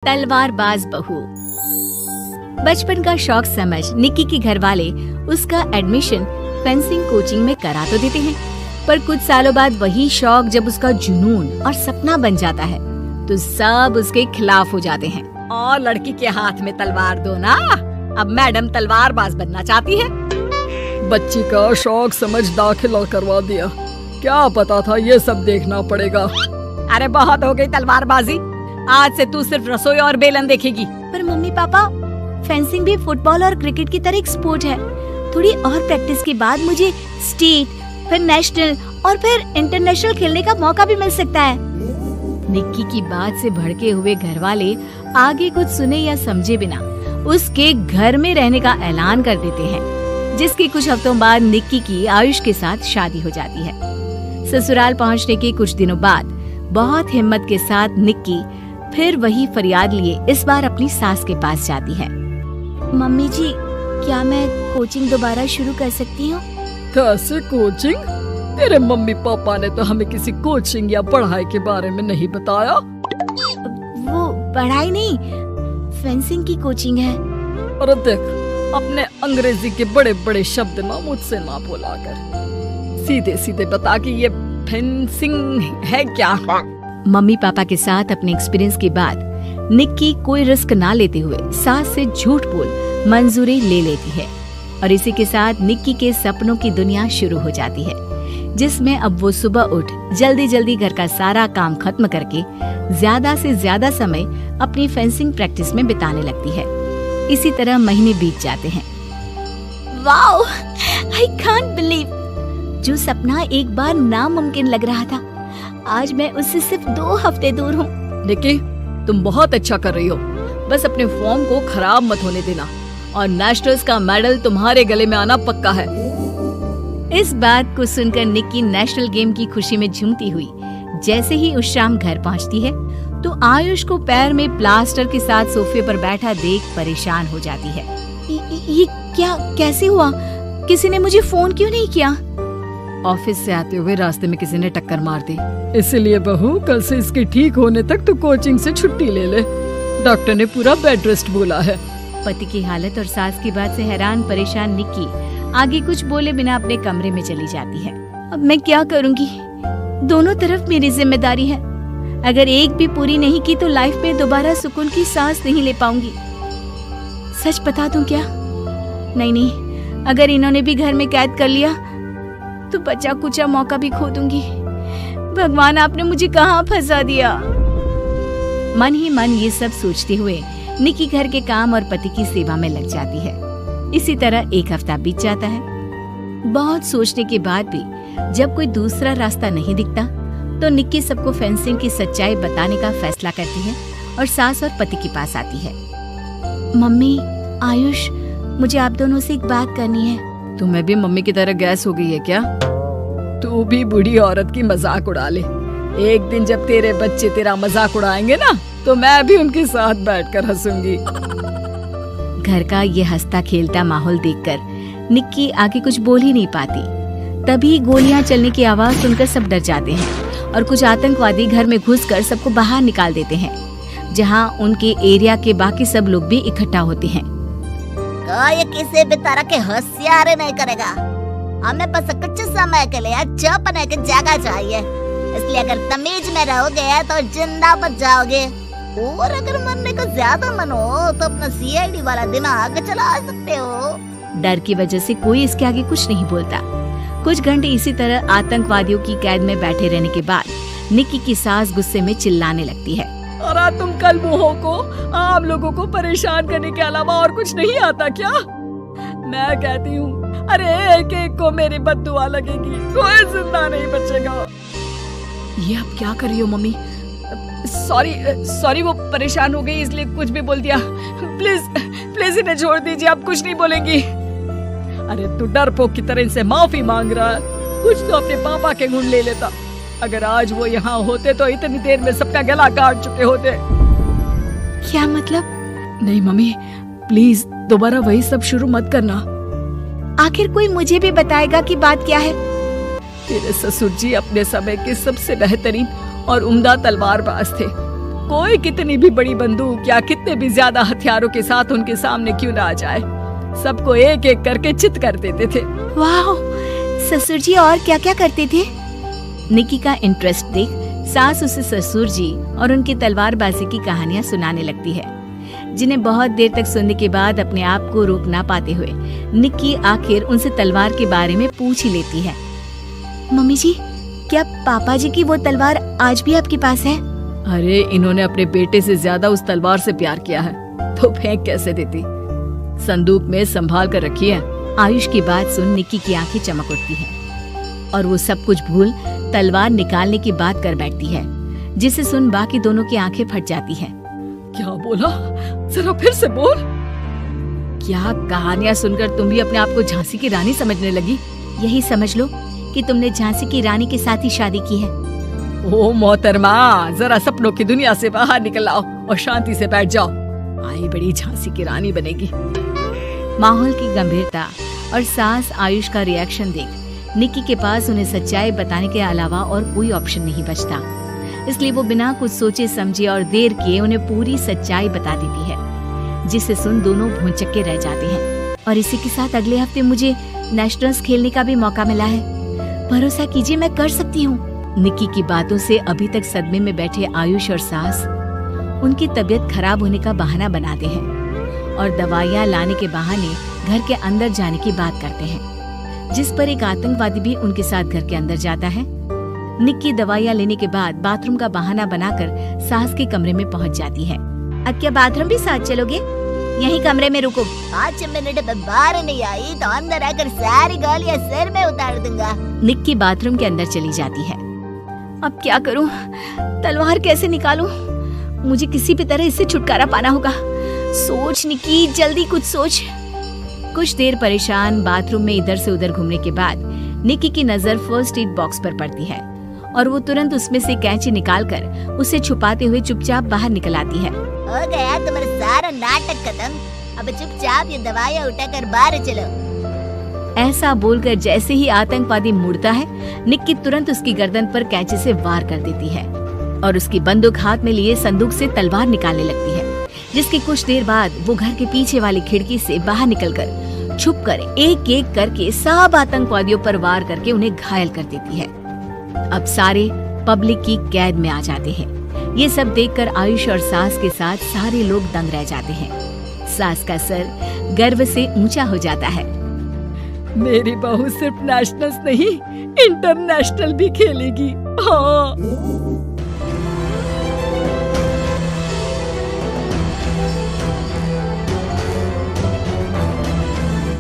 तलवारबाज बहू। बचपन का शौक समझ निक्की के घर वाले उसका एडमिशन फेंसिंग कोचिंग में करा तो देते हैं, पर कुछ सालों बाद वही शौक जब उसका जुनून और सपना बन जाता है तो सब उसके खिलाफ हो जाते हैं। और लड़की के हाथ में तलवार दो ना, अब मैडम तलवारबाज बनना चाहती है। बच्ची का शौक समझ दाखिला करवा दिया, क्या पता था ये सब देखना पड़ेगा। अरे बहुत हो गई तलवारबाजी, आज से तू सिर्फ रसोई और बेलन देखेगी। पर मम्मी पापा, फेंसिंग भी फुटबॉल और क्रिकेट की तरह एक स्पोर्ट है। थोड़ी और प्रैक्टिस के बाद मुझे स्टेट, फिर नेशनल और फिर इंटरनेशनल खेलने का मौका भी मिल सकता है। निक्की की बात से भड़के हुए घर वाले आगे कुछ सुने या समझे बिना उसके घर में रहने का ऐलान कर देते हैं, जिसके कुछ हफ्तों बाद निक्की की आयुष के साथ शादी हो जाती है। ससुराल पहुंचने के कुछ दिनों बाद बहुत हिम्मत के साथ निक्की फिर वही फरियाद लिए इस बार अपनी सास के पास जाती है। मम्मी जी, क्या मैं कोचिंग दोबारा शुरू कर सकती हूँ? कैसे कोचिंग? तेरे मम्मी पापा ने तो हमें किसी कोचिंग या पढ़ाई के बारे में नहीं बताया। वो पढ़ाई नहीं, फेंसिंग की कोचिंग है। अरे देख, अपने अंग्रेजी के बड़े बड़े शब्द ना मुझसे ना बोला कर, सीधे सीधे बता कि ये फेंसिंग है क्या। मम्मी पापा के साथ अपने एक्सपीरियंस के बाद निक्की कोई रिस्क ना लेते हुए सास से झूठ बोल मंजूरी ले लेती है, और इसी के साथ निक्की के सपनों की दुनिया शुरू हो जाती है, जिसमें अब वो सुबह उठ जल्दी जल्दी घर का सारा काम खत्म करके ज्यादा से ज्यादा समय अपनी फेंसिंग प्रैक्टिस में बिताने लगती है। इसी तरह महीने बीत जाते हैं। वाओ, आई कांट बिलीव, जो सपना एक बार नामुमकिन लग रहा था, आज मैं उससे सिर्फ 2 हफ्ते दूर हूँ। निक्की, तुम बहुत अच्छा कर रही हो, बस अपने फॉर्म को खराब मत होने देना, और नेशनल्स का मेडल तुम्हारे गले में आना पक्का है। इस बात को सुनकर निक्की नेशनल गेम की खुशी में झूमती हुई जैसे ही उस शाम घर पहुंचती है तो आयुष को पैर में प्लास्टर के साथ सोफे पर बैठा देख परेशान हो जाती है। ये क्या, कैसे हुआ? किसी ने मुझे फोन क्यों नहीं किया? ऑफिस से आते हुए रास्ते में किसी ने टक्कर मार दी, इसलिए बहू कल से इसके ठीक होने तक तो कोचिंग से छुट्टी ले ले, डॉक्टर ने पूरा बेड रेस्ट बोला है। पति की हालत और सास की बात से हैरान परेशान निक्की आगे कुछ बोले बिना अपने कमरे में चली जाती है। अब मैं क्या करूंगी? दोनों तरफ मेरी जिम्मेदारी है, अगर एक भी पूरी नहीं की तो लाइफ में दोबारा सुकून की सांस नहीं ले पाऊंगी। सच बता दूं क्या? नहीं, अगर इन्होंने भी घर में कैद कर लिया तो बचा कुचा मौका भी खो दूंगी। भगवान, आपने मुझे कहाँ फंसा दिया? मन ही मन ये सब सोचते हुए निक्की घर के काम और पति की सेवा में लग जाती है। इसी तरह 1 हफ्ता बीत जाता है। बहुत सोचने के बाद भी जब कोई दूसरा रास्ता नहीं दिखता तो निक्की सबको फेंसिंग की सच्चाई बताने का फैसला करती है और सास और पति के पास आती है। मम्मी, आयुष, मुझे आप दोनों से एक बात करनी है। तुम्हें भी मम्मी की तरह गैस हो गई है क्या? तू भी बूढ़ी औरत की मजाक उड़ा ले। एक दिन जब तेरे बच्चे तेरा मजाक उड़ाएंगे ना, तो मैं भी उनके साथ बैठकर हंसूंगी। घर का ये हंसता खेलता माहौल देखकर निक्की आगे कुछ बोल ही नहीं पाती। तभी गोलियां चलने की आवाज सुनकर सब डर जाते हैं और कुछ आतंकवादी घर में घुसकर सबको बाहर निकाल देते हैं, जहां उनके एरिया के बाकी सब लोग भी इकट्ठा होते हैं। ये किसी भी तरह के होशियारी नहीं करेगा, हमें बस कुछ समय के लिए चुप रहने की जगह चाहिए, इसलिए अगर तमीज में रहोगे तो जिंदा बच जाओगे, और अगर मरने का ज्यादा मन हो तो अपना CID वाला दिमाग चला सकते हो। डर की वजह से कोई इसके आगे कुछ नहीं बोलता। कुछ घंटे इसी तरह आतंकवादियों की कैद में बैठे रहने के बाद निक्की की सास गुस्से में चिल्लाने लगती है। अरे तुम कल मुँहों को आम लोगों को परेशान करने के अलावा और कुछ नहीं आता क्या? मैं कहती हूँ, अरे एक एक को मेरी बद्दुआ लगेगी, कोई जिंदा नहीं बचेगा। ये अब क्या कर रही हो मम्मी? सॉरी, वो परेशान हो गई इसलिए कुछ भी बोल दिया। प्लीज इन्हें छोड़ दीजिए, अब कुछ नहीं बोलेंगी। अरे तू डरपोक की तरह इनसे माफी मांग रहा है, कुछ तो अपने पापा के गुण ले लेता। अगर आज वो यहाँ होते तो इतनी देर में सबका गला काट चुके होते। क्या मतलब? नहीं मम्मी, प्लीज दोबारा वही सब शुरू मत करना। आखिर कोई मुझे भी बताएगा कि बात क्या है? तेरे ससुर जी अपने समय के सबसे बेहतरीन और उम्दा तलवारबाज थे। कोई कितनी भी बड़ी बंदूक या कितने भी ज्यादा हथियारों के साथ उनके सामने क्यों ना आ जाए, सबको एक एक करके चित कर देते थे। वाह, ससुर जी और क्या क्या करते थे? निक्की का इंटरेस्ट देख सास उसे ससुर जी और उनकी तलवारबाजी की कहानियां सुनाने लगती है, जिन्हें बहुत देर तक सुनने के बाद अपने आप को रोक ना पाते हुए निक्की आखिर उनसे तलवार के बारे में पूछ ही लेती है। मम्मी जी, क्या पापा जी की वो तलवार आज भी आपके पास है? अरे इन्होंने अपने बेटे से ज्यादा उस तलवार से प्यार किया है तो फेंक कैसे देती, संदूक में संभाल कर रखी है। आयुष की बात सुन निक्की की आंखें चमक उठती हैं और वो सब कुछ भूल तलवार निकालने की बात कर बैठती है, जिसे सुन बाकी दोनों की आंखें फट जाती हैं। क्या बोला, जरा फिर से बोल। क्या कहानियां सुनकर तुम भी अपने आप को झांसी की रानी समझने लगी? यही समझ लो कि तुमने झांसी की रानी के साथ ही शादी की है। ओ मोहतरमा, जरा सपनों की दुनिया से बाहर निकल आओ और शांति से बैठ जाओ, आई बड़ी झांसी की रानी बनेगी। माहौल की गंभीरता और सास आयुष का रिएक्शन देख निक्की के पास उन्हें सच्चाई बताने के अलावा और कोई ऑप्शन नहीं बचता, इसलिए वो बिना कुछ सोचे समझे और देर किए उन्हें पूरी सच्चाई बता देती है, जिसे सुन दोनों भौंचक्के रह जाते हैं। और इसी के साथ अगले हफ्ते मुझे नेशनल्स खेलने का भी मौका मिला है, भरोसा कीजिए मैं कर सकती हूँ। निक्की की बातों से अभी तक सदमे में बैठे आयुष और सास उनकी तबीयत खराब होने का बहाना बनाते हैं और दवाइयाँ लाने के बहाने घर के अंदर जाने की बात करते हैं, जिस पर एक आतंकवादी भी उनके साथ घर के अंदर जाता है। निक्की दवाइयाँ लेने के बाद बाथरूम का बहाना बनाकर सास के कमरे में पहुंच जाती है। अब क्या बाथरूम भी साथ चलोगे? यहीं कमरे में रुको। 5 मिनट में बाहर नहीं आई तो अंदर आकर सारी गालियां सिर में उतार दूंगा। निक्की बाथरूम के अंदर चली जाती है। अब क्या करूं? तलवार कैसे निकालूं? मुझे किसी भी तरह इससे छुटकारा पाना होगा। सोच निक्की, जल्दी कुछ सोच। कुछ देर परेशान बाथरूम में इधर से उधर घूमने के बाद निक्की की नजर फर्स्ट एड बॉक्स पर पड़ती है और वो तुरंत उसमें से कैंची निकालकर उसे छुपाते हुए चुपचाप बाहर निकल आती है। हो गया तुम्हारा सारा नाटक खत्म, अब चुपचाप ये दवाइयाँ उठाकर बाहर चलो। ऐसा बोलकर जैसे ही आतंकवादी मुड़ता है, निक्की तुरंत उसकी गर्दन पर कैंची से वार कर देती है और उसकी बंदूक हाथ में लिए संदूक से तलवार निकालने लगती है, जिसके कुछ देर बाद वो घर के पीछे वाली खिड़की से बाहर निकलकर छुपकर एक एक करके सब आतंकवादियों पर वार करके उन्हें घायल कर देती है। अब सारे पब्लिक की कैद में आ जाते हैं। ये सब देखकर आयुष और सास के साथ सारे लोग दंग रह जाते हैं। सास का सर गर्व से ऊंचा हो जाता है। मेरी बहू सिर्फ नेशनल्स नहीं, इंटरनेशनल भी खेलेगी। हाँ।